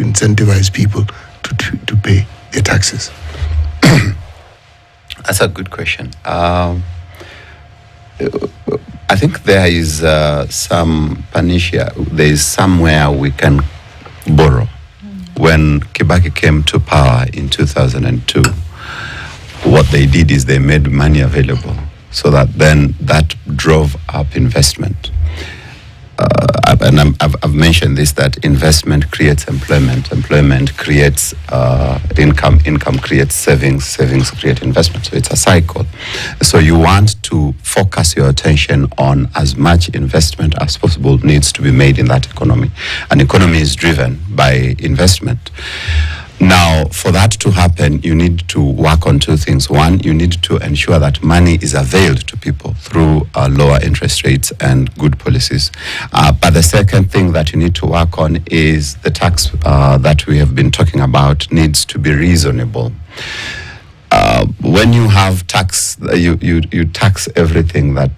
to incentivize people to pay their taxes? That's a good question. I think there is some panacea. There is somewhere we can borrow. When Kibaki came to power in 2002, what they did is they made money available, so that then that drove up investment. And I've mentioned this, that investment creates employment creates income creates savings create investment. So it's a cycle. So you want to focus your attention on as much investment as possible needs to be made in that economy. An economy is driven by investment. Now, for that to happen, you need to work on two things. One, you need to ensure that money is availed to people through lower interest rates and good policies. But the second thing that you need to work on is the tax that we have been talking about needs to be reasonable. When you have tax, you tax everything that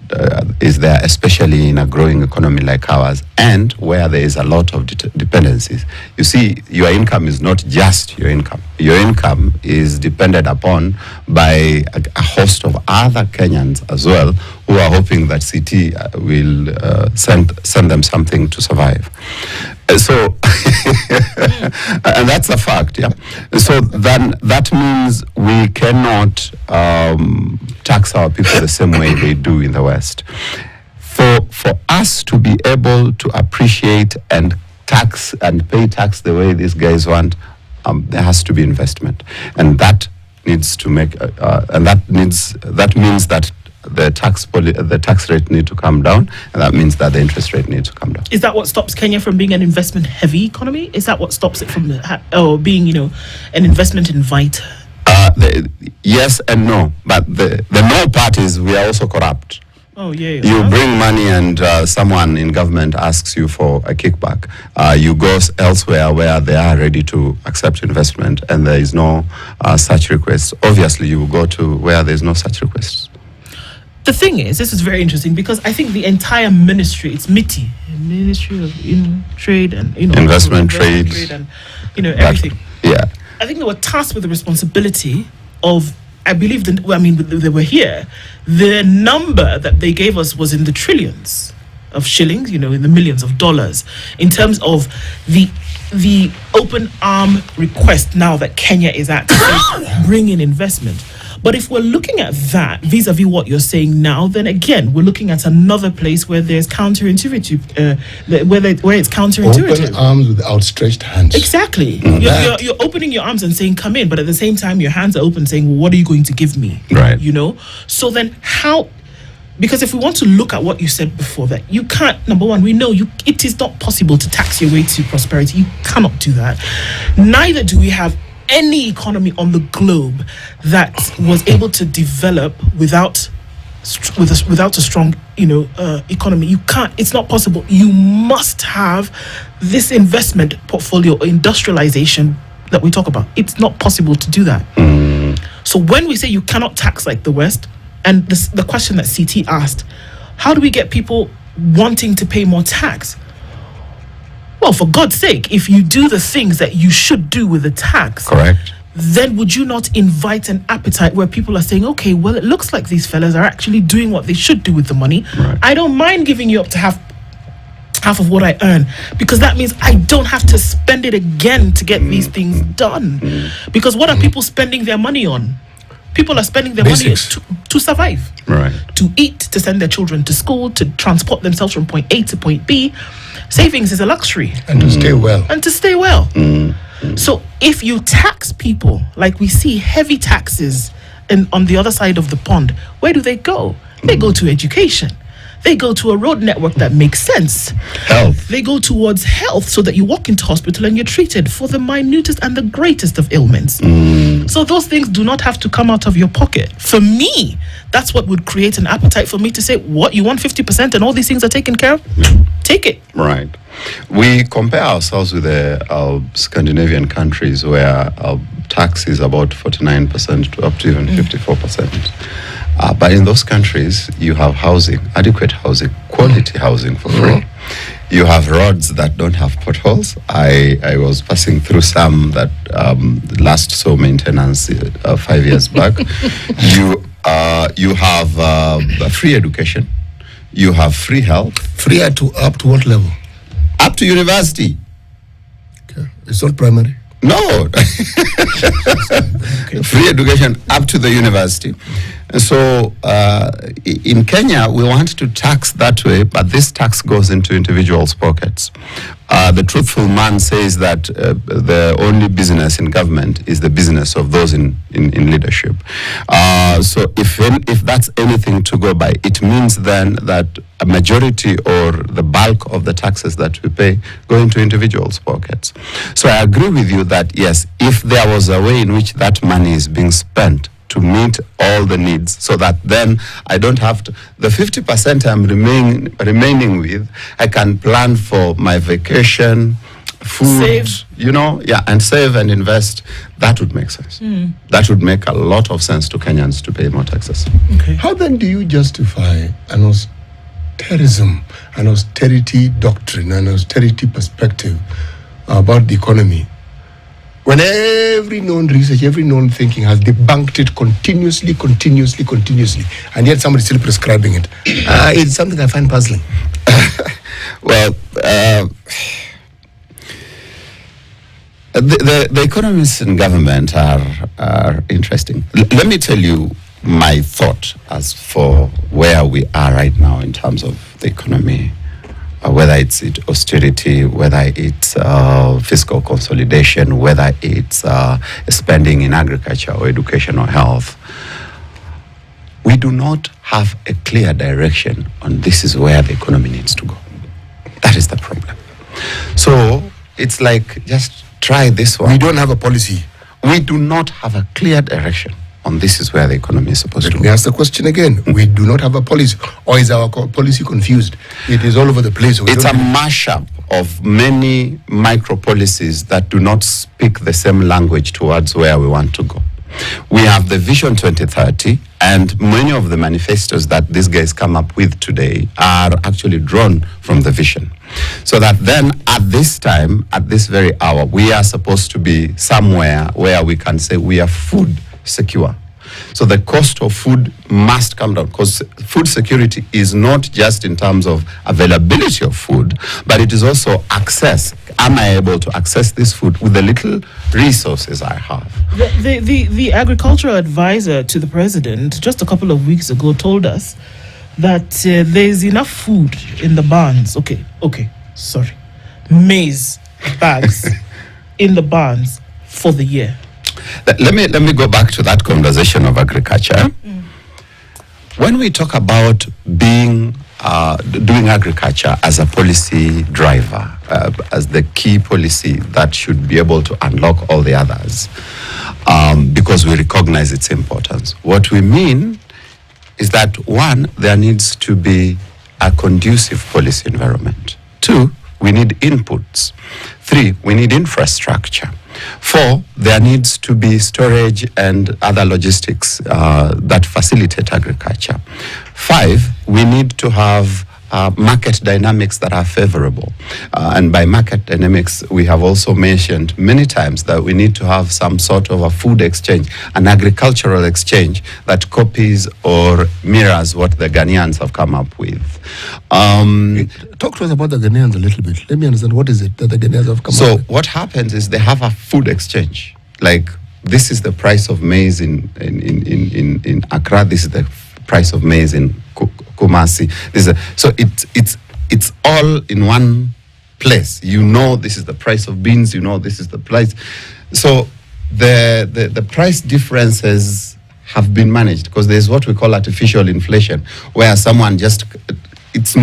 is there, especially in a growing economy like ours, and where there is a lot of dependencies. You see, your income is not just your income. Your income is depended upon by a host of other Kenyans as well, who are hoping that CT will send them something to survive. So, and that's a fact, yeah. So then that means we cannot tax our people the same way they do in the West. For us to be able to appreciate and tax and pay tax the way these guys want, there has to be investment, and that needs to make that means that the tax rate need to come down, and that means that the interest rate needs to come down. Is that what stops Kenya from being an investment-heavy economy? Is that what stops it from being, an investment inviter? Yes and no, but the no part is we are also corrupt. Oh yeah. You bring money and someone in government asks you for a kickback. You go elsewhere where they are ready to accept investment, and there is no such request. Obviously, you will go to where there is no such requests. The thing is, this is very interesting, because I think the entire ministry, it's MITI, Ministry of Trade and Investment, Trade and everything. Yeah. I think they were tasked with the responsibility of, I believe, they were here. The number that they gave us was in the trillions of shillings, in the millions of dollars, in terms of the open arm request now that Kenya is actually bringing investment. But if we're looking at that vis-a-vis what you're saying now, then again, we're looking at another place where there's counterintuitive, where it's counterintuitive. Open arms with outstretched hands. Exactly. You're opening your arms and saying, come in, but at the same time, your hands are open saying, well, what are you going to give me? Right. So then how... Because if we want to look at what you said before, that you can't, number one, we know it is not possible to tax your way to prosperity. You cannot do that. Neither do we have any economy on the globe that was able to develop without a strong economy. You can't, it's not possible. You must have this investment portfolio or industrialization that we talk about. It's not possible to do that. So when we say you cannot tax like the West, and the question that CT asked, how do we get people wanting to pay more tax? Well, for God's sake, if you do the things that you should do with the tax, correct, then would you not invite an appetite where people are saying, okay, well, it looks like these fellas are actually doing what they should do with the money. Right. I don't mind giving you up to half of what I earn, because that means I don't have to spend it again to get these things done. Because what are people spending their money on? People are spending their money to survive, right? To eat, to send their children to school, to transport themselves from point A to point B. Savings is a luxury. And to stay well. And to stay well. So if you tax people, like we see heavy taxes on the other side of the pond, where do they go? They go to education. They go to a road network that makes sense. Health. They go towards health, so that you walk into hospital and you're treated for the minutest and the greatest of ailments. So those things do not have to come out of your pocket. For me, that's what would create an appetite for me to say, what, you want 50% and all these things are taken care of? Take it. Right. We compare ourselves with the Scandinavian countries, where tax is about 49% to up to even 54%. But in those countries, you have housing, adequate housing, quality housing for free. You have roads that don't have potholes. I was passing through some that last saw maintenance 5 years back. You have free education. You have free health. Free up to what level? Up to university. Okay. It's not primary. No. Free education up to the university. So in Kenya, we want to tax that way, but this tax goes into individuals' pockets. The truthful man says that the only business in government is the business of those in leadership. So if that's anything to go by, it means then that a majority or the bulk of the taxes that we pay go into individuals' pockets. So I agree with you that, yes, if there was a way in which that money is being spent to meet all the needs, so that then I don't have to, the 50% I'm remaining with, I can plan for my vacation, food, save. And save and invest. That would make sense. That would make a lot of sense to Kenyans to pay more taxes. Okay. How then do you justify an austerity doctrine, an austerity perspective about the economy, when every known research, every known thinking has debunked it continuously, and yet somebody's still prescribing it? It's something I find puzzling. Well, the economists in government are interesting. Let me tell you my thought as for where we are right now in terms of the economy. Whether it's austerity, whether it's fiscal consolidation, whether it's spending in agriculture or education or health, we do not have a clear direction on this is where the economy needs to go. That is the problem. So it's like, just try this one. We don't have a policy. We do not have a clear direction on this is where the economy is supposed to Let go. me ask the question again. We do not have a policy, or is our policy confused? It is all over the place. It's a mashup of many micro policies that do not speak the same language towards where we want to go. We have the Vision 2030, and many of the manifestos that these guys come up with today are actually drawn from the vision. So that then at this time, at this very hour, we are supposed to be somewhere where we can say we are food secure. So the cost of food must come down, because food security is not just in terms of availability of food, but it is also access. Am I able to access this food with the little resources I have? The agricultural advisor to the president just a couple of weeks ago told us that there's enough food in the barns. Maize bags in the barns for the year. Let me go back to that conversation of agriculture. When we talk about doing agriculture as a policy driver, as the key policy that should be able to unlock all the others, because we recognize its importance. What we mean is that, one, there needs to be a conducive policy environment. Two, we need inputs. Three, we need infrastructure. Four, there needs to be storage and other logistics that facilitate agriculture. Five, we need to have market dynamics that are favorable. And by market dynamics, we have also mentioned many times that we need to have some sort of a food exchange, an agricultural exchange that copies or mirrors what the Ghanaians have come up with. Talk to us about the Ghanaians a little bit. Let me understand, what is it that the Ghanaians have come up So with? what happens is they have a food exchange. Like, this is the price of maize in Accra. This is the price of maize in Kumasi. So it's all in one place. This is the price of beans. This is the price. So the price differences have been managed, because there's what we call artificial inflation, where someone just, that's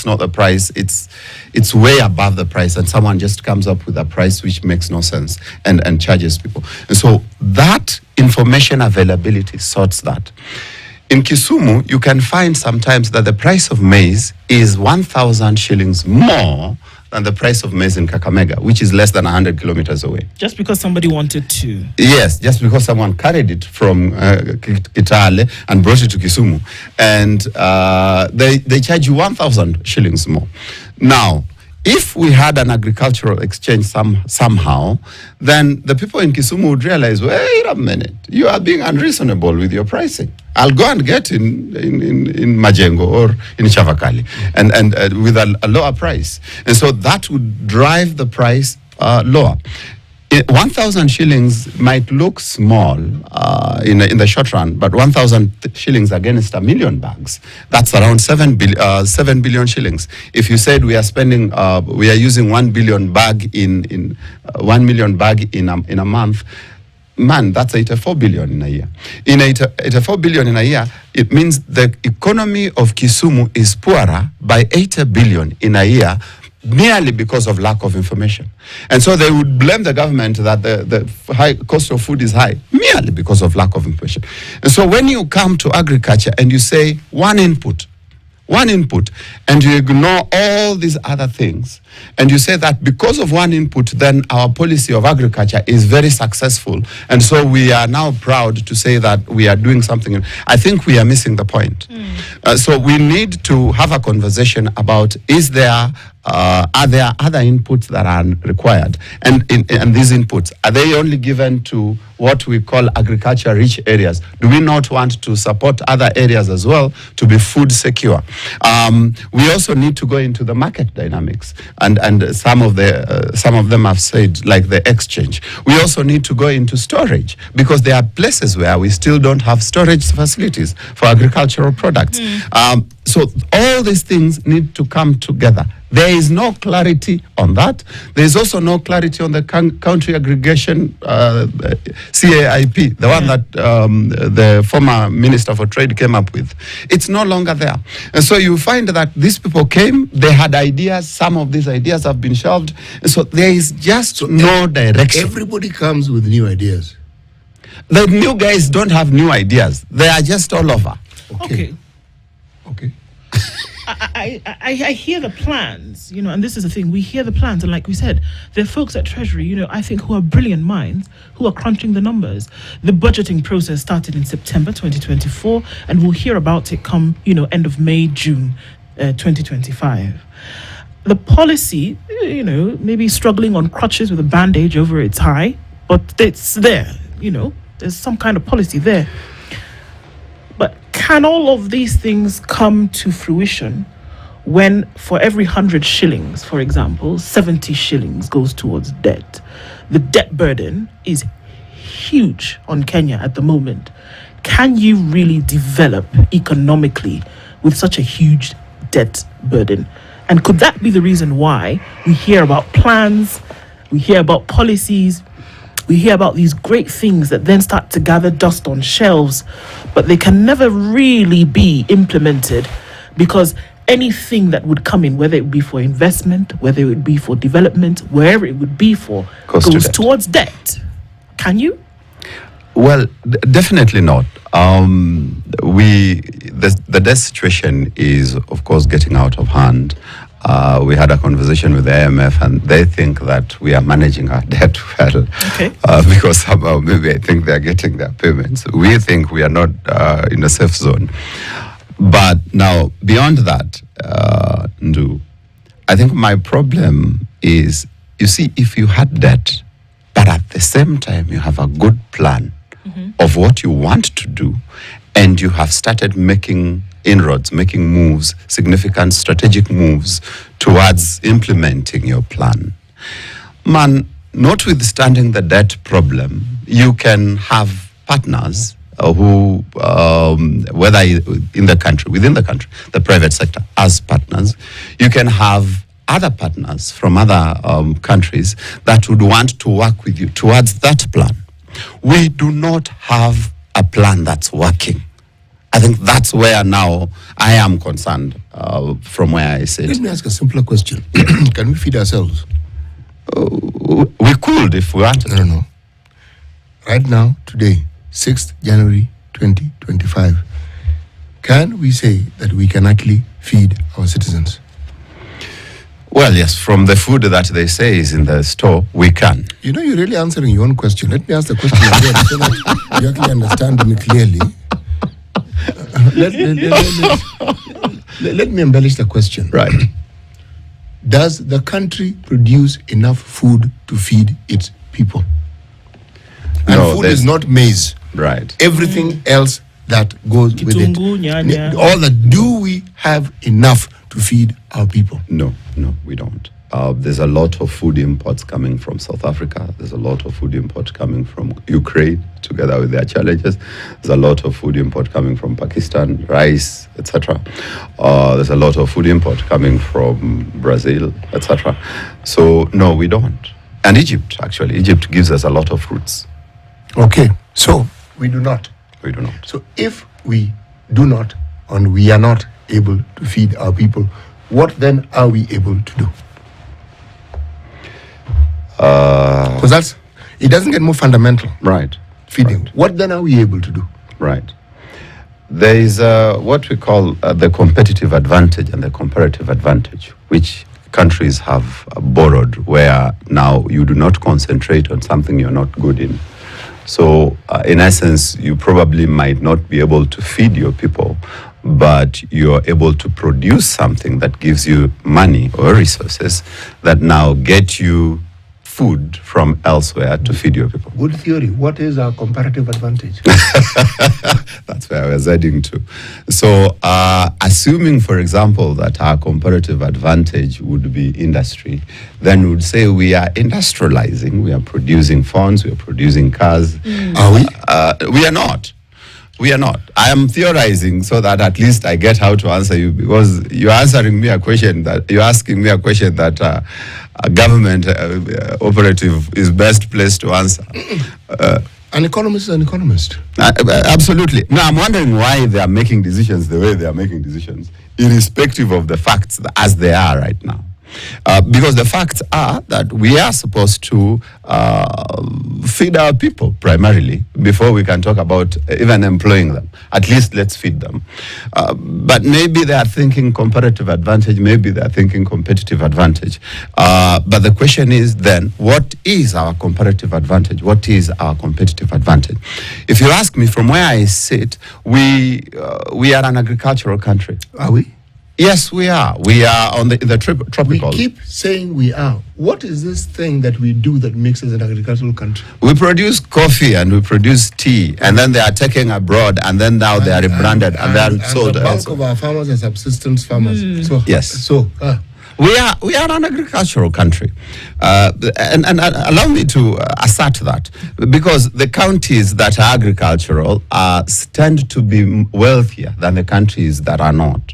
not the price, it's way above the price, and someone just comes up with a price which makes no sense and charges people. And so that information availability sorts that. In Kisumu, you can find sometimes that the price of maize is 1,000 shillings more than the price of maize in Kakamega, which is less than 100 kilometers away. Just because somebody wanted to. Yes, just because someone carried it from Kitale and brought it to Kisumu. And they charge you 1,000 shillings more. Now, if we had an agricultural exchange somehow, then the people in Kisumu would realize, wait a minute, you are being unreasonable with your pricing. I'll go and get in Majengo or in Chavakali and with a lower price. And so that would drive the price lower. 1,000 shillings might look small in the short run, but 1,000 shillings against 1 million bags, that's around 7 billion shillings. If you said we are using 1 billion bag in 1 million bag in a month, man, that's 84 billion in a year. In 84 billion in a year, it means the economy of Kisumu is poorer by 80 billion in a year, merely because of lack of information. And so they would blame the government that the high cost of food is high, merely because of lack of information. And so when you come to agriculture and you say one input, and you ignore all these other things, and you say that because of one input, then our policy of agriculture is very successful, and so we are now proud to say that we are doing something, I think we are missing the point. So we need to have a conversation about, are there other inputs that are required? And these inputs, are they only given to what we call agriculture-rich areas? Do we not want to support other areas as well to be food secure? We also need to go into the market dynamics, and some of them have said, like the exchange. We also need to go into storage, because there are places where we still don't have storage facilities for agricultural products. So all these things need to come together. There is no clarity on that. There is also no clarity on the country aggregation CAIP, the one that the former Minister for Trade came up with. It's no longer there. And so you find that these people came, they had ideas, some of these ideas have been shelved, and so there is just no direction. Everybody comes with new ideas. The new guys don't have new ideas. They are just all over. Okay. Okay. I hear the plans, and this is the thing. We hear the plans, and like we said, there are folks at Treasury, I think, who are brilliant minds, who are crunching the numbers. The budgeting process started in September 2024, and we'll hear about it come, end of May, June 2025. The policy, maybe struggling on crutches with a bandage over its eye, but it's there, there's some kind of policy there. But can all of these things come to fruition when for every 100 shillings, for example, 70 shillings goes towards debt? The debt burden is huge on Kenya at the moment. Can you really develop economically with such a huge debt burden? And could that be the reason why we hear about plans, we hear about policies, we hear about these great things that then start to gather dust on shelves, but they can never really be implemented, because anything that would come in, whether it would be for investment, whether it would be for development, wherever it would be for, goes towards debt. Can you? Well, definitely not. The debt situation is, of course, getting out of hand. We had a conversation with the IMF, and they think that we are managing our debt well, because somehow maybe I think they are getting their payments. We think we are not in a safe zone. But now, beyond that, Ndu, I think my problem is, you see, if you had debt, but at the same time you have a good plan of what you want to do, and you have started making inroads, making moves, significant strategic moves towards implementing your plan. Man, notwithstanding the debt problem, you can have partners who, whether within the country, the private sector as partners, you can have other partners from other countries that would want to work with you towards that plan. We do not have a plan that's working. I think that's where now I am concerned from where I sit. Let me ask a simpler question. Can we feed ourselves? We could if we wanted. No. Right now, today, 6th January 2025, can we say that we can actually feed our citizens? Well, yes, from the food that they say is in the store, we can. You're really answering your own question. Let me ask the question again so that you actually understand me clearly. Let me embellish the question. Right. does the country produce enough food to feed its people? And No, food there's- is not maize. Right. Everything else that goes with it. Kitungu, nyanya. All that. Do we have enough to feed our people? No, we don't. There's a lot of food imports coming from South Africa. There's a lot of food import coming from Ukraine, together with their challenges. There's a lot of food import coming from Pakistan, rice, etc. There's a lot of food import coming from Brazil, etc. So no, we don't. And Egypt, actually, Egypt gives us a lot of fruits. Okay, so we do not. We do not. So if we do not, and we are not able to feed our people, what then are we able to do? Because it doesn't get more fundamental. Right. Feeding. Right. What then are we able to do? Right. There is what we call the competitive advantage and the comparative advantage, which countries have borrowed, where now you do not concentrate on something you're not good in. So, in essence, you probably might not be able to feed your people, but you're able to produce something that gives you money or resources that now get you food from elsewhere to feed your people. Good theory. What is our comparative advantage? That's where I was heading to. So, assuming, for example, that our comparative advantage would be industry, then we would say we are industrializing, we are producing phones, we are producing cars. Are we? We are not. We are not. I am theorizing so that at least I get how to answer you, because you're asking me a question that a government operative is best placed to answer. An economist is an economist. Absolutely. Now, I'm wondering why they are making decisions the way they are making decisions, irrespective of the facts as they are right now. Because the facts are that we are supposed to feed our people primarily before we can talk about even employing them. At least let's feed them. But maybe they are thinking comparative advantage, maybe they are thinking competitive advantage. But the question is then, what is our comparative advantage? What is our competitive advantage? If you ask me, from where I sit, we are an agricultural country. Are we? Yes, we are. We are on the tropical. We keep saying we are. What is this thing that we do that makes us an agricultural country? We produce coffee and we produce tea, and then they are taken abroad, and then now they are rebranded and they are sold. The bulk of our farmers are subsistence farmers. So, Yes. So, We are an agricultural country, and allow me to assert that, because the counties that are agricultural tend to be wealthier than the countries that are not.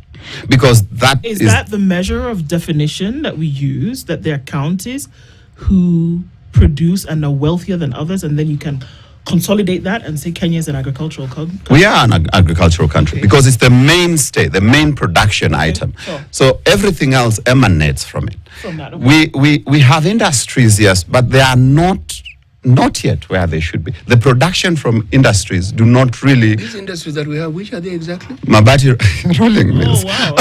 Because that is that the measure of definition that we use, that there are counties who produce and are wealthier than others, and then you can consolidate that and say Kenya is an agricultural country? We are an agricultural country because it's the mainstay, the main production item. Sure. So everything else emanates from it. From that, okay. We have industries, yes, but they are not yet where they should be. The production from industries do not really. these industries that we have, which are they exactly? Mabati rolling mills. Oh,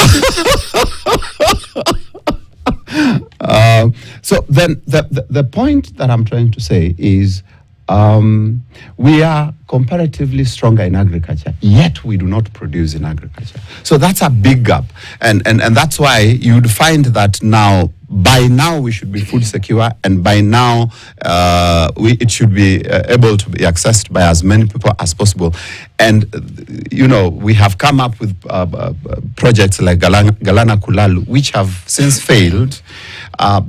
wow. So then the point that I'm trying to say is we are comparatively stronger in agriculture, yet we do not produce in agriculture. So that's a big gap. And that's why you'd find that by now we should be food secure, and by now it should be able to be accessed by as many people as possible. And we have come up with projects like Galana Kulalu, which have since failed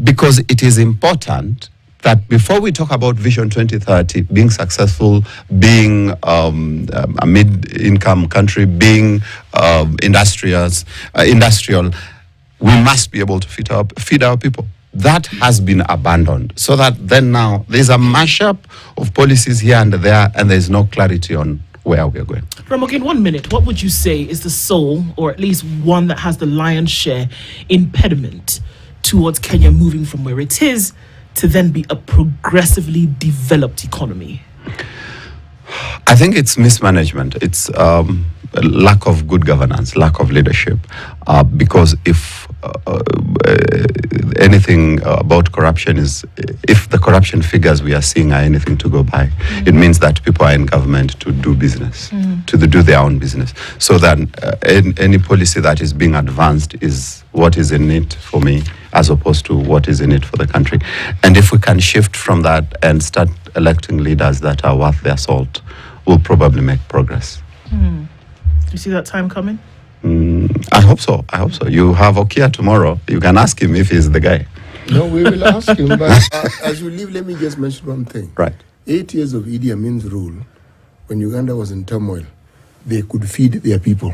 because it is important that before we talk about Vision 2030 being successful, being a mid-income country, being industrial, we must be able to feed our people. That has been abandoned. So that then now there's a mashup of policies here and there, and there's no clarity on where we are going. Ramoke, in 1 minute, what would you say is the sole, or at least one that has the lion's share, impediment towards Kenya moving from where it is to then be a progressively developed economy? I think it's mismanagement. It's lack of good governance, lack of leadership. Because if anything about corruption is, if the corruption figures we are seeing are anything to go by, it means that people are in government to do business, to do their own business. So that any policy that is being advanced is what is in it for me, as opposed to what is in it for the country. And if we can shift from that and start electing leaders that are worth their salt, we'll probably make progress. Do you see that time coming? I hope so. I hope so. You have Okia tomorrow. You can ask him if he's the guy. No, we will ask him. But as you leave, let me just mention one thing. Right. 8 years of Idi Amin's rule, when Uganda was in turmoil, they could feed their people.